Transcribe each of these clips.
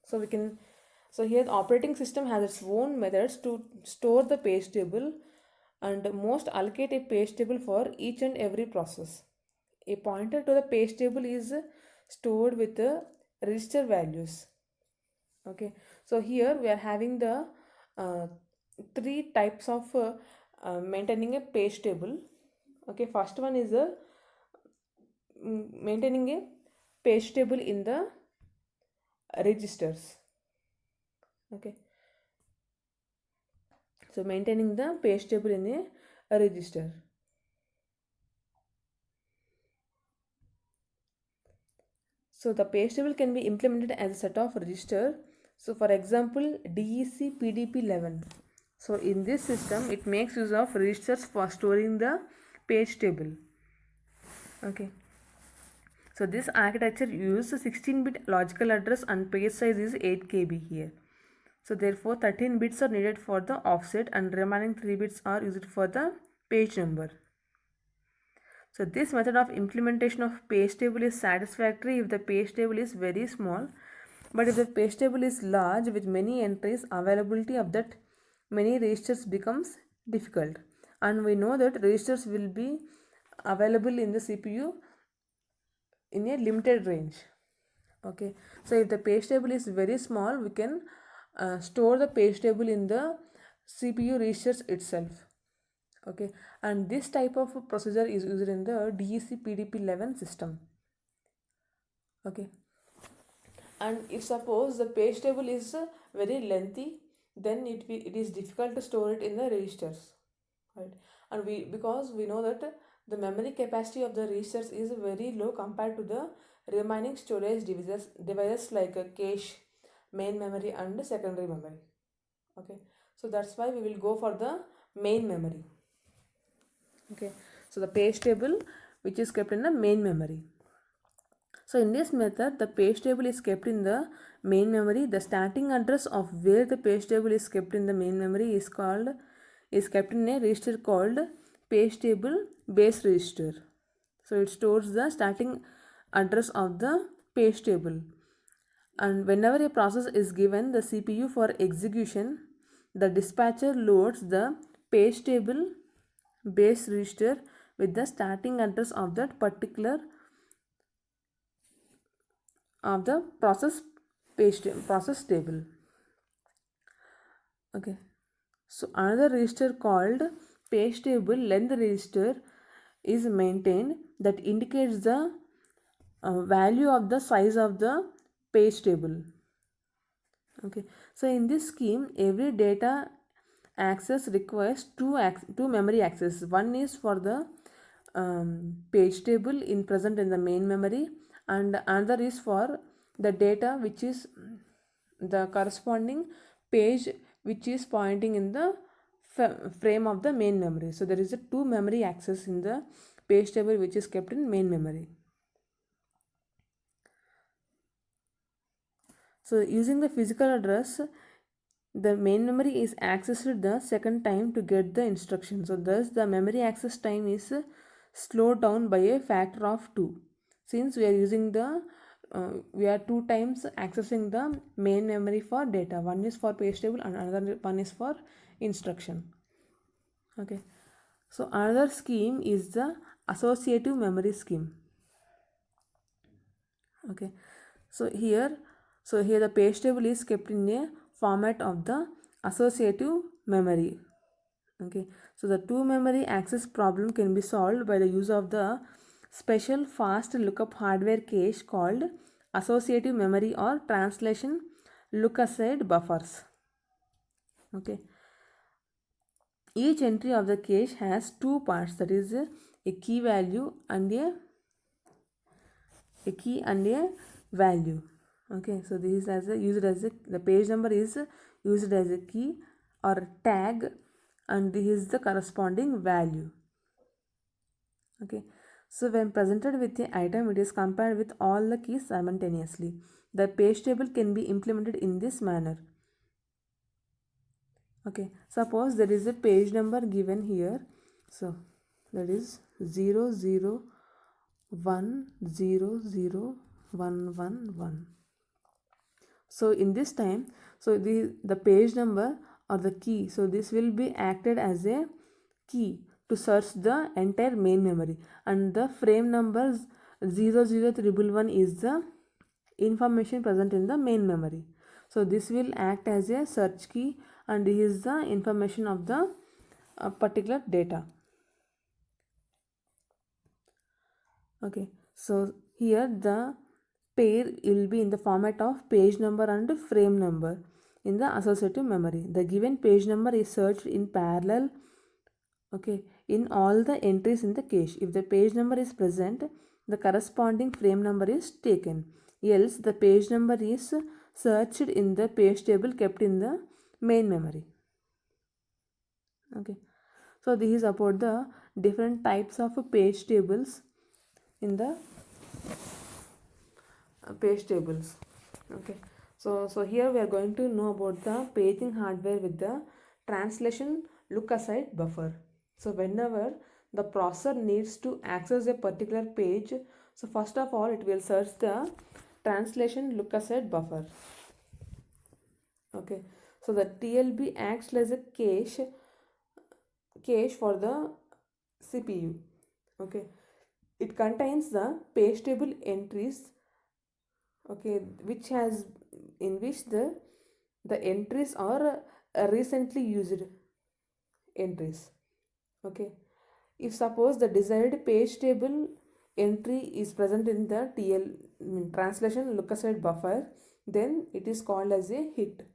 So we can, so here the operating system has its own methods to store the page table and most allocate a page table for each and every process. A pointer to the page table is stored with the register values. Okay, so here we are having the uh, three types of maintaining a page table. Okay, first one is maintaining a page table in the registers. Okay, so maintaining the page table in a register. So the page table can be implemented as a set of register. So for example, DEC PDP11. So in this system, it makes use of registers for storing the page table. Okay. So this architecture uses 16-bit logical address and page size is 8 KB here. So therefore 13 bits are needed for the offset and remaining 3 bits are used for the page number. So this method of implementation of page table is satisfactory if the page table is very small, but if the page table is large with many entries, availability of that many registers becomes difficult. And we know that registers will be available in the CPU in a limited range. Okay, so if the page table is very small, we can store the page table in the CPU registers itself. Okay, and this type of procedure is used in the DEC PDP11 system. Okay, and if suppose the page table is very lengthy, then it is difficult to store it in the registers, right? And because we know that the memory capacity of the registers is very low compared to the remaining storage devices like a cache, main memory and secondary memory. Okay, so that's why we will go for the main memory. Okay, so the page table which is kept in the main memory. So in this method, the page table is kept in the main memory. The starting address of where the page table is kept in the main memory is kept in a register called page table base register. So it stores the starting address of the page table. And whenever a process is given the CPU for execution, the dispatcher loads the page table base register with the starting address of that particular of the process table. Okay, so another register called page table length register is maintained that indicates the value of the size of the page table. Okay, so in this scheme every data access requires two memory access. One is for the page table in present in the main memory, and another is for the data which is the corresponding page which is pointing in the frame of the main memory. So there is a two memory access in the page table which is kept in main memory. So using the physical address, the main memory is accessed the second time to get the instruction. So thus the memory access time is slowed down by a factor of 2. Since we are using the we are two times accessing the main memory for data. One is for page table and another one is for instruction. Okay, so another scheme is the associative memory scheme. Okay, so here the page table is kept in a format of the associative memory. Okay, so the two memory access problem can be solved by the use of the special fast lookup hardware cache called associative memory or translation look aside buffers. Okay, each entry of the cache has two parts, that is a key value and a key and a value. Okay, so this is as a used as a, the page number is used as a key or tag, and this is the corresponding value. Okay, so when presented with the item, it is compared with all the keys simultaneously. The page table can be implemented in this manner. Okay, suppose there is a page number given here, so that is 001 1001111. So in this time, so the page number or the key, so this will be acted as a key to search the entire main memory, and the frame numbers 00311 is the information present in the main memory. So this will act as a search key, and this is the information of the particular data. Okay, so here the pair will be in the format of page number and frame number in the associative memory. The given page number is searched in parallel, okay, in all the entries in the cache. If the page number is present, the corresponding frame number is taken. Else, the page number is searched in the page table kept in the main memory. Okay, so this is about the different types of page tables in the page tables. Okay, so here we are going to know about the paging hardware with the translation look aside buffer. So whenever the processor needs to access a particular page, so first of all it will search the translation look aside buffer. Okay, so the TLB acts as a cache for the CPU. Okay, it contains the page table entries, okay, which has in which the entries are recently used entries. Okay, if suppose the desired page table entry is present in the translation look aside buffer, then it is called as a hit,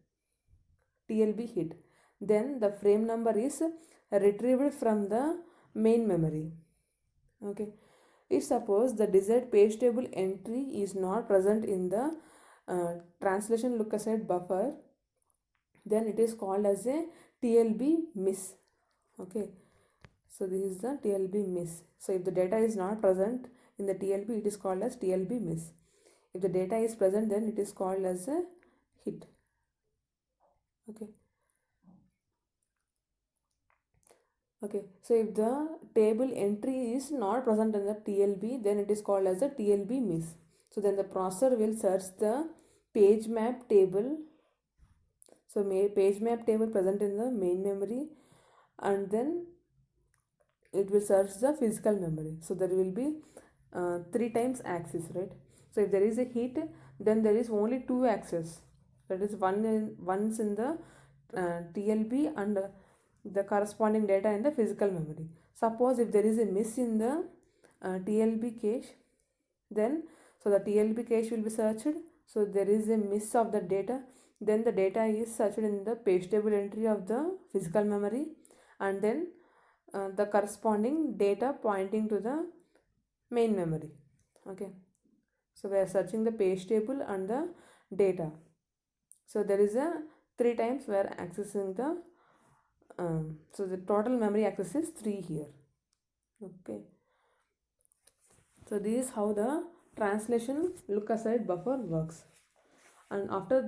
TLB hit. Then the frame number is retrieved from the main memory. Okay, if suppose the desired page table entry is not present in the translation look aside buffer, then it is called as a TLB miss. Okay, so this is the TLB miss. So if the data is not present in the TLB, it is called as TLB miss. If the data is present, then it is called as a hit. Okay. Okay, so if the table entry is not present in the TLB, then it is called as a TLB miss. So then the processor will search the page map table. So page map table present in the main memory, and then it will search the physical memory. So there will be 3 times access, right? So if there is a hit, then there is only 2 access. That is once in the TLB and the corresponding data in the physical memory. Suppose if there is a miss in the TLB cache, then so the TLB cache will be searched. So there is a miss of the data, then the data is searched in the page table entry of the physical memory, and then the corresponding data pointing to the main memory. Okay, so we are searching the page table and the data. So there is a 3 times we are accessing the so the total memory access is 3 here. Okay, so this is how the translation look aside buffer works. And after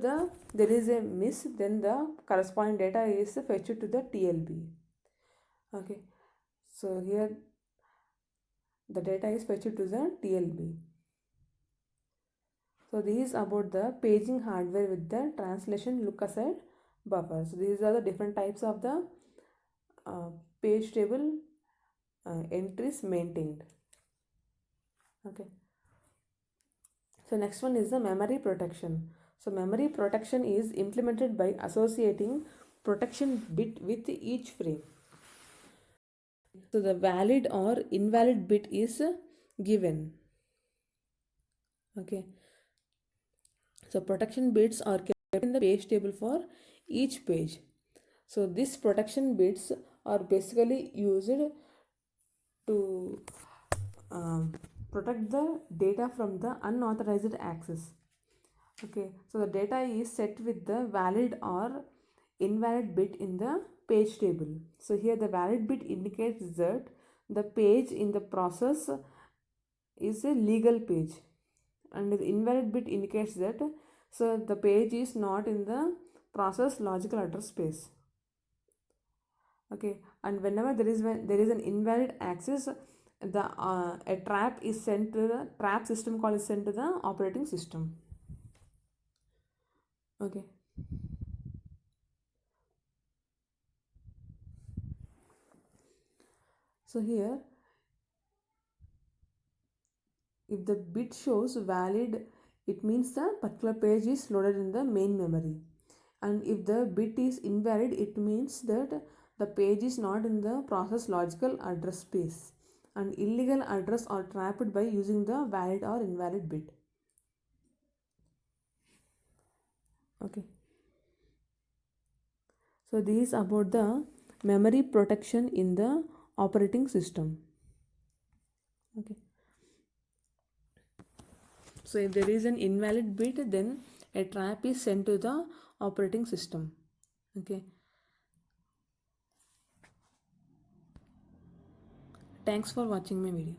there is a miss, then the corresponding data is fetched to the TLB. Okay, so here the data is fetched to the TLB. So this is about the paging hardware with the translation look aside buffer. So these are the different types of the page table entries maintained. Okay, so next one is the memory protection. So memory protection is implemented by associating protection bit with each frame. So the valid or invalid bit is given. Okay, so protection bits are kept in the page table for each page. So these protection bits are basically used to protect the data from the unauthorized access. Okay, so the data is set with the valid or invalid bit in the page table. So here the valid bit indicates that the page in the process is a legal page, and the invalid bit indicates that so the page is not in the process logical address space. Okay, and whenever there is an invalid access, a trap is sent to the trap system call is sent to the operating system. Okay. So here, if the bit shows valid, it means the particular page is loaded in the main memory. And if the bit is invalid, it means that the page is not in the process logical address space. And illegal address are trapped by using the valid or invalid bit. Okay. So this is about the memory protection in the operating system. Okay. So if there is an invalid bit, then a trap is sent to the operating system. Okay. Thanks for watching my video.